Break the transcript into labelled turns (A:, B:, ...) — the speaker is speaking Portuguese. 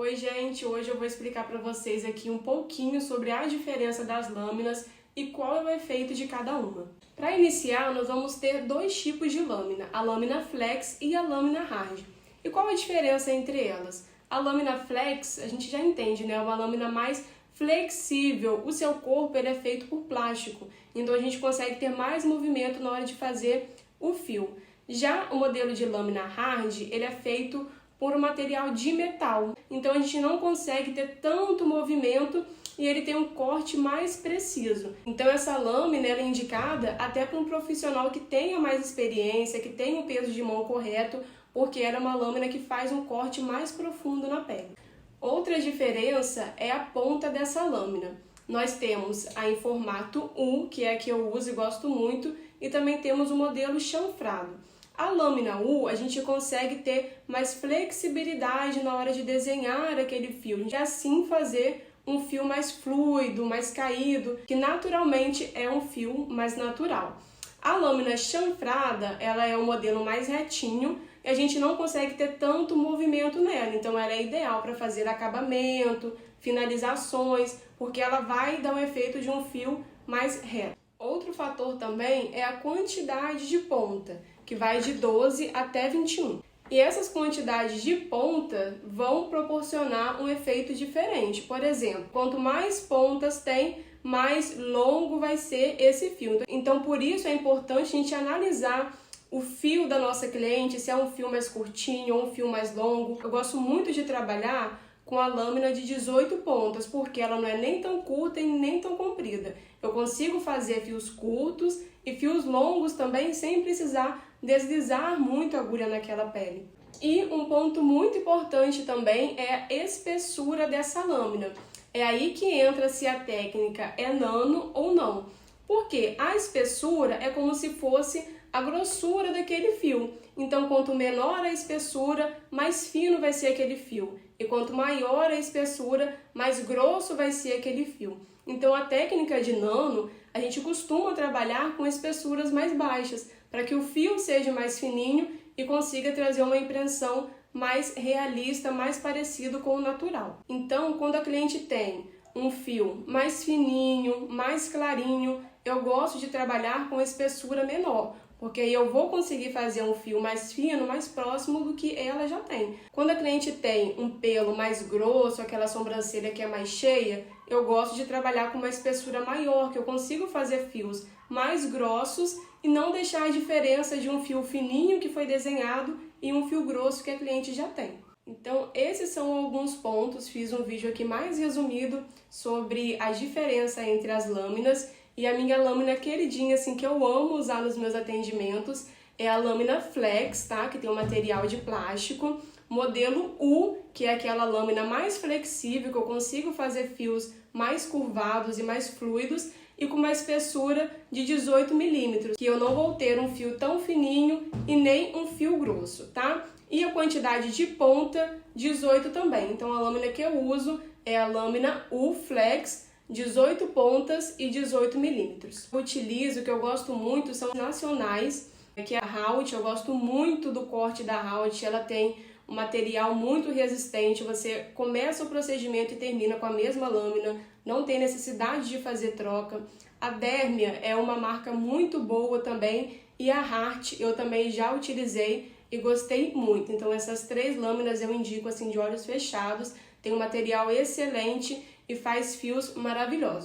A: Oi gente, hoje eu vou explicar para vocês aqui um pouquinho sobre a diferença das lâminas e qual é o efeito de cada uma. Para iniciar, nós vamos ter dois tipos de lâmina, a lâmina flex e a lâmina hard. E qual a diferença entre elas? A lâmina flex, a gente já entende, né? É uma lâmina mais flexível, o seu corpo ele é feito por plástico, então a gente consegue ter mais movimento na hora de fazer o fio. Já o modelo de lâmina hard, ele é feito por um material de metal, então a gente não consegue ter tanto movimento e ele tem um corte mais preciso. Então essa lâmina ela é indicada até para um profissional que tenha mais experiência, que tenha o peso de mão correto, porque ela é uma lâmina que faz um corte mais profundo na pele. Outra diferença é a ponta dessa lâmina. Nós temos a em formato U, que é a que eu uso e gosto muito, e também temos o modelo chanfrado. A lâmina U, a gente consegue ter mais flexibilidade na hora de desenhar aquele fio, e assim fazer um fio mais fluido, mais caído, que naturalmente é um fio mais natural. A lâmina chanfrada, ela é um modelo mais retinho e a gente não consegue ter tanto movimento nela, então ela é ideal para fazer acabamento, finalizações, porque ela vai dar o efeito de um fio mais reto. Outro fator também é a quantidade de ponta, que vai de 12 até 21. E essas quantidades de ponta vão proporcionar um efeito diferente. Por exemplo, quanto mais pontas tem, mais longo vai ser esse fio. Então, por isso é importante a gente analisar o fio da nossa cliente, se é um fio mais curtinho ou um fio mais longo. Eu gosto muito de trabalhar com a lâmina de 18 pontas, porque ela não é nem tão curta e nem tão comprida. Eu consigo fazer fios curtos e fios longos também sem precisar deslizar muito a agulha naquela pele. E um ponto muito importante também é a espessura dessa lâmina. É aí que entra se a técnica é nano ou não. Porque a espessura é como se fosse a grossura daquele fio. Então, quanto menor a espessura, mais fino vai ser aquele fio. E quanto maior a espessura, mais grosso vai ser aquele fio. Então, a técnica de nano, a gente costuma trabalhar com espessuras mais baixas, para que o fio seja mais fininho e consiga trazer uma impressão mais realista, mais parecido com o natural. Então, quando a cliente tem um fio mais fininho, mais clarinho, eu gosto de trabalhar com espessura menor, porque aí eu vou conseguir fazer um fio mais fino, mais próximo do que ela já tem. Quando a cliente tem um pelo mais grosso, aquela sobrancelha que é mais cheia, eu gosto de trabalhar com uma espessura maior, que eu consigo fazer fios mais grossos e não deixar a diferença de um fio fininho que foi desenhado e um fio grosso que a cliente já tem. Então, esses são alguns pontos. Fiz um vídeo aqui mais resumido sobre a diferença entre as lâminas. E a minha lâmina queridinha, assim, que eu amo usar nos meus atendimentos, é a lâmina flex, tá? Que tem um material de plástico. Modelo U, que é aquela lâmina mais flexível, que eu consigo fazer fios mais curvados e mais fluidos, e com uma espessura de 18 milímetros, que eu não vou ter um fio tão fininho e nem um fio grosso, tá? E a quantidade de ponta, 18 também. Então, a lâmina que eu uso é a lâmina U Flex, 18 pontas e 18 milímetros. Eu utilizo, que eu gosto muito, são nacionais, que é a Haut. Eu gosto muito do corte da Haut, ela tem um material muito resistente, você começa o procedimento e termina com a mesma lâmina, não tem necessidade de fazer troca. A Dermia é uma marca muito boa também, e a Hart eu também já utilizei e gostei muito. Então essas três lâminas eu indico assim de olhos fechados, tem um material excelente e faz fios maravilhosos.